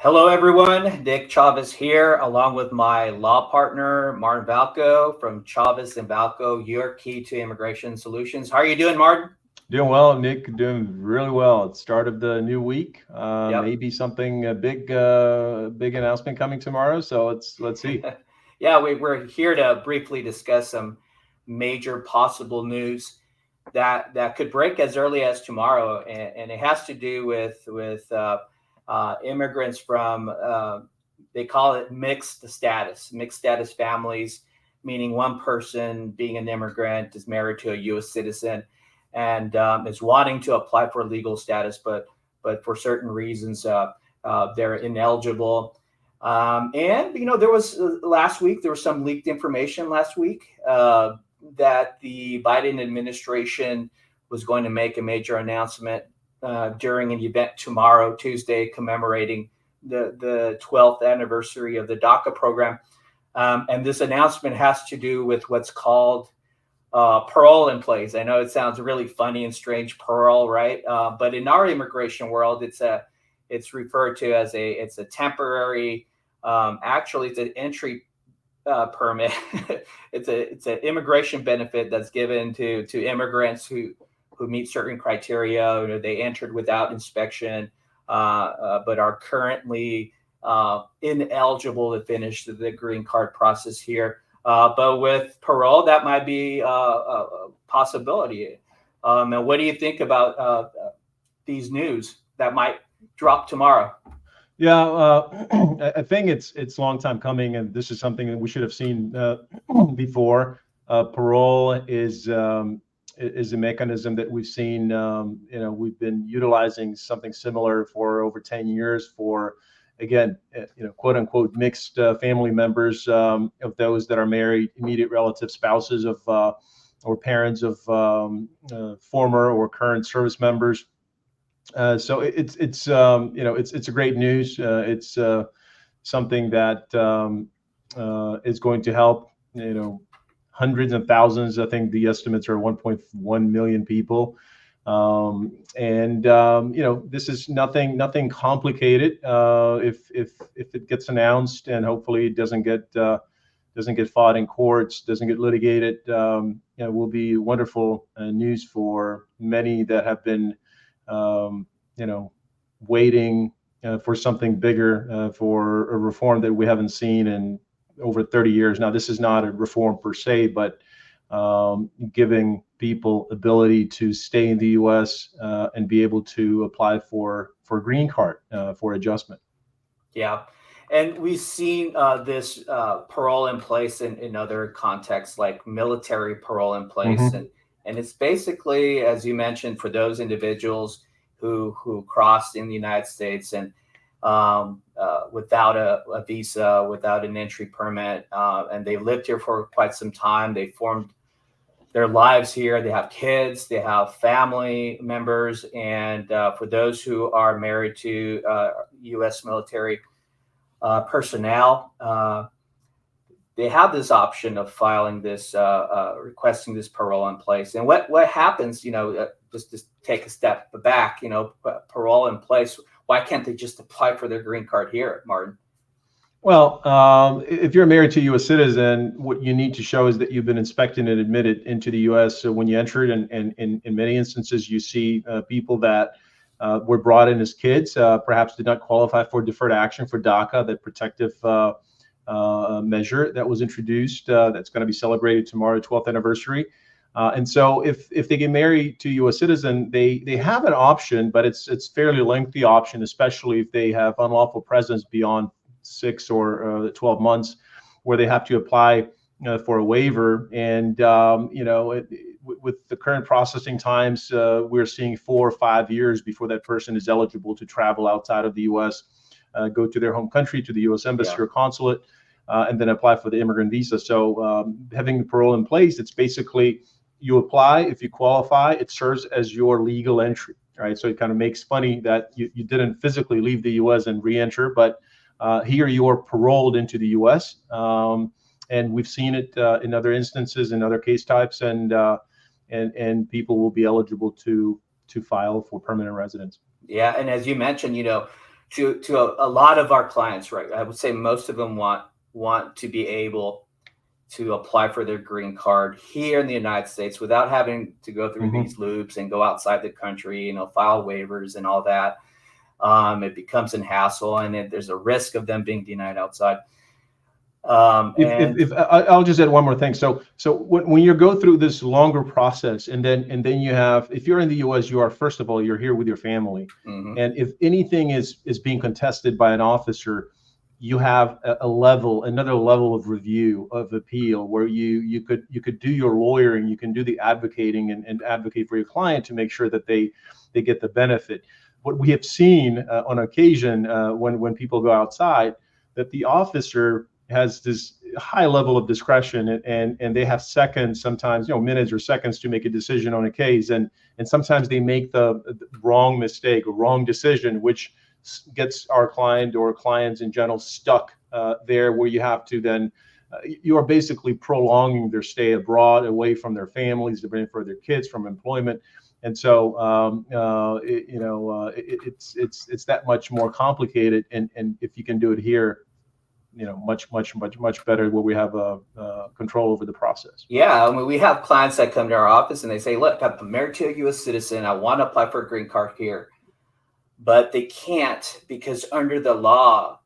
Hello, everyone. Nick Chavez here, along with my law partner, Martin Valko from Chavez and Valko, your key to immigration solutions. How are you doing, Martin? Doing well, Nick. Doing really well. It's start of the new week. Yep. Maybe something big announcement coming tomorrow. So let's see. Yeah, we're here to briefly discuss some major possible news that could break as early as tomorrow, and it has to do with immigrants from they call it mixed status families, meaning one person being an immigrant is married to a U.S. citizen and is wanting to apply for legal status, but for certain reasons they're ineligible. And there was last week there was some leaked information last week that the Biden administration was going to make a major announcement during an event tomorrow, Tuesday, commemorating the 12th anniversary of the DACA program. And this announcement has to do with what's called parole-in-place. I know it sounds really funny and strange, parole, right? But in our immigration world, it's referred to as it's a temporary. Actually, it's an entry permit. it's an immigration benefit that's given to immigrants who meet certain criteria. They entered without inspection, but are currently ineligible to finish the green card process here. But with parole, that might be a possibility. And what do you think about these news that might drop tomorrow? Yeah, I think it's a long time coming, and this is something that we should have seen before. Parole is a mechanism that we've seen. We've been utilizing something similar for over 10 years for, again, quote unquote, mixed family members of those that are married, immediate relatives, spouses of or parents of former or current service members. So it's a great news. It's something that is going to help hundreds of thousands. I think the estimates are 1.1 million people. This is nothing complicated. If it gets announced and hopefully it doesn't get fought in courts, doesn't get litigated, it will be wonderful news for many that have been waiting for something bigger, for a reform that we haven't seen in over 30 years. Now, this is not a reform per se, but giving people ability to stay in the U.S. And be able to apply for green card for adjustment. Yeah. And we've seen this parole in place in other contexts, like military parole in place. Mm-hmm. And it's basically, as you mentioned, for those individuals who crossed in the United States and without a visa, without an entry permit, and they lived here for quite some time. They formed their lives here. They have kids, they have family members. And for those who are married to U.S. military personnel, they have this option of filing this, requesting this parole in place. And what happens, just to take a step back, parole in place, why can't they just apply for their green card here, Martin? Well, if you're married to a U.S. citizen, what you need to show is that you've been inspected and admitted into the U.S. So when you entered, and in many instances, you see people that were brought in as kids, perhaps did not qualify for deferred action for DACA, that protective measure that was introduced, that's going to be celebrated tomorrow, 12th anniversary. And so if they get married to a U.S. citizen, they have an option, but it's fairly lengthy option, especially if they have unlawful presence beyond 6 or 12 months, where they have to apply for a waiver. And with the current processing times, we're seeing 4 or 5 years before that person is eligible to travel outside of the U.S., go to their home country, to the U.S. embassy or consulate, and then apply for the immigrant visa. So having the parole in place, it's basically you apply. If you qualify, it serves as your legal entry, right? So it kind of makes funny that you didn't physically leave the U.S. and re-enter, but here you are paroled into the U.S. And we've seen it in other instances, in other case types, and people will be eligible to file for permanent residence. Yeah, and as you mentioned, to a lot of our clients, right? I would say most of them want to be able to apply for their green card here in the United States without having to go through these loops and go outside the country, file waivers and all that. It becomes a hassle, and there's a risk of them being denied outside. I'll just add one more thing. So when you go through this longer process, and then you have, if you're in the U.S., you are, first of all, you're here with your family, and if anything is being contested by an officer, you have another level of review of appeal, where you could do your lawyering, you can do the advocating and advocate for your client to make sure that they get the benefit. What we have seen on occasion when people go outside, that the officer has this high level of discretion, and they have seconds, sometimes minutes or seconds, to make a decision on a case, and sometimes they make the wrong mistake or wrong decision, which gets our client or clients in general stuck there, where you have to then you are basically prolonging their stay abroad, away from their families, away from their kids, from employment. And so it's that much more complicated, and if you can do it here, much better, where we have control over the process. Yeah, I mean, we have clients that come to our office and they say, look, I'm married to a U.S. citizen, I want to apply for a green card here, but they can't, because under the law,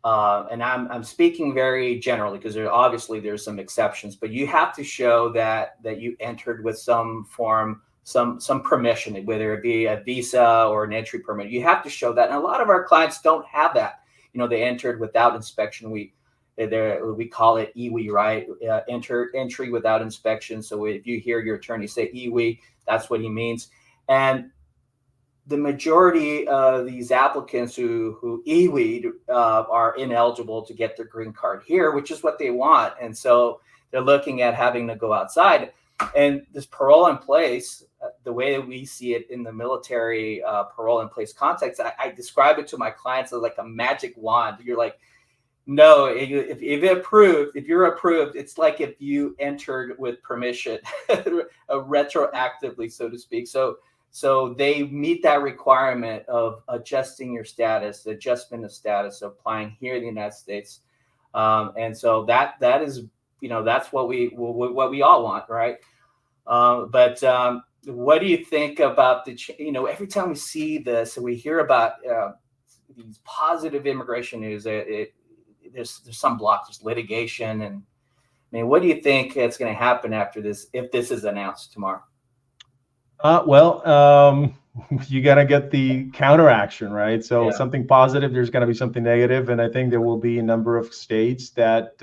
and I'm speaking very generally, because there's some exceptions, but you have to show that you entered with some form, some permission, whether it be a visa or an entry permit. You have to show that, and a lot of our clients don't have that. They entered without inspection. We call it EWI, right? Entry without inspection. So if you hear your attorney say EWI, that's what he means. And the majority of these applicants who EWI'd are ineligible to get their green card here, which is what they want. And so they're looking at having to go outside. And this parole-in-place, the way that we see it in the military parole-in-place context, I describe it to my clients as like a magic wand. You're like, no, if you're approved, it's like if you entered with permission, retroactively, so to speak. So they meet that requirement of adjusting your status, the adjustment of status, of applying here in the United States. And so that is, that's what we all want, right? But what do you think about every time we see this, we hear about these positive immigration news, there's some blocks, there's litigation. And I mean, what do you think is going to happen after this, if this is announced tomorrow? You got to get the counteraction, right? So something positive, there's going to be something negative. And I think there will be a number of states that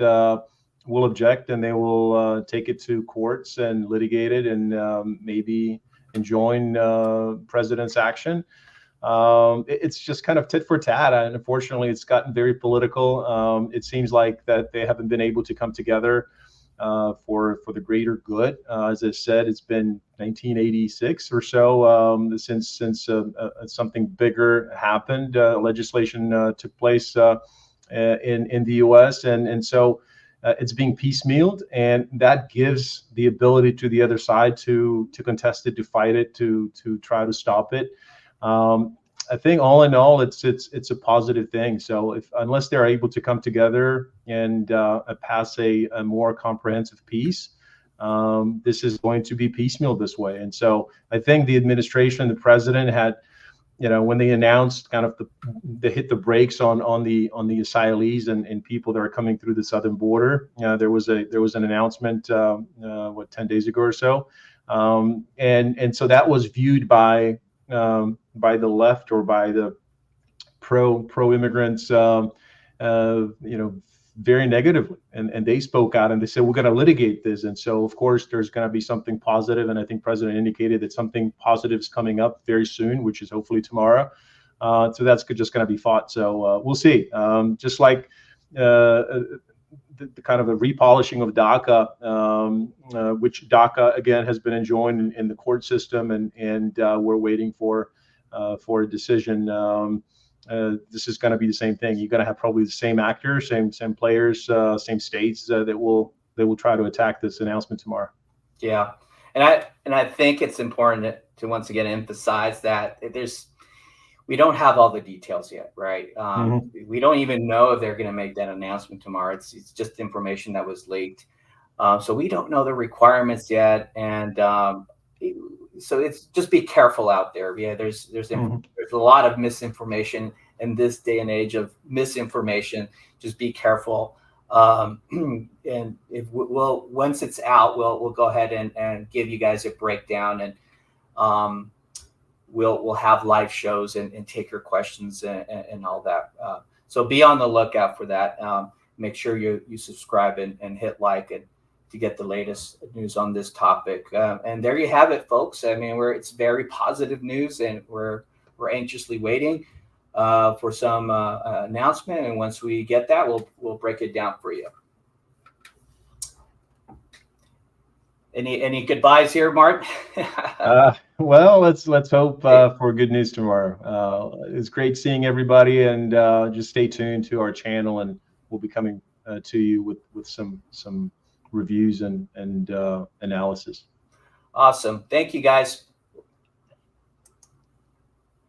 will object, and they will take it to courts and litigate it, and maybe enjoin president's action. It's just kind of tit for tat, and unfortunately, it's gotten very political. It seems like that they haven't been able to come together for the greater good. As I said, it's been 1986 or so since something bigger happened. Legislation took place in the U.S. and so it's being piecemealed, and that gives the ability to the other side to contest it, to fight it, to try to stop it. I think all in all, it's a positive thing. So unless they're able to come together and pass a more comprehensive piece, this is going to be piecemeal this way. And so I think the administration, the president had, when they announced kind of they hit the brakes on the asylees and people that are coming through the southern border. There was an announcement 10 days ago or so, and so that was viewed by the left or by the pro immigrants, very negatively, and they spoke out and they said, we're going to litigate this. And so of course there's going to be something positive, and I think President indicated that something positive is coming up very soon, which is hopefully tomorrow. So that's just going to be fought. So we'll see. Just like the kind of a repolishing of DACA, which DACA again has been enjoined in the court system, and we're waiting for a decision. This is going to be the same thing. You're going to have probably the same actors, same players, same states that will try to attack this announcement tomorrow. Yeah, and I think it's important to once again emphasize that we don't have all the details yet, right? Mm-hmm. We don't even know if they're going to make that announcement tomorrow. It's just information that was leaked. So we don't know the requirements yet. And so it's just be careful out there. Yeah, there's a lot of misinformation in this day and age of misinformation. Just be careful. And if we'll once it's out, we'll go ahead and give you guys a breakdown, and we'll have live shows and take your questions and all that. So be on the lookout for that. Make sure you subscribe and hit like and to get the latest news on this topic. And there you have it, folks. I mean, it's very positive news, and we're anxiously waiting for some announcement. And once we get that, we'll break it down for you. Any goodbyes here, Martin? Well, let's hope for good news tomorrow. It's great seeing everybody, and just stay tuned to our channel, and we'll be coming to you with some reviews and analysis. Awesome. Thank you, guys.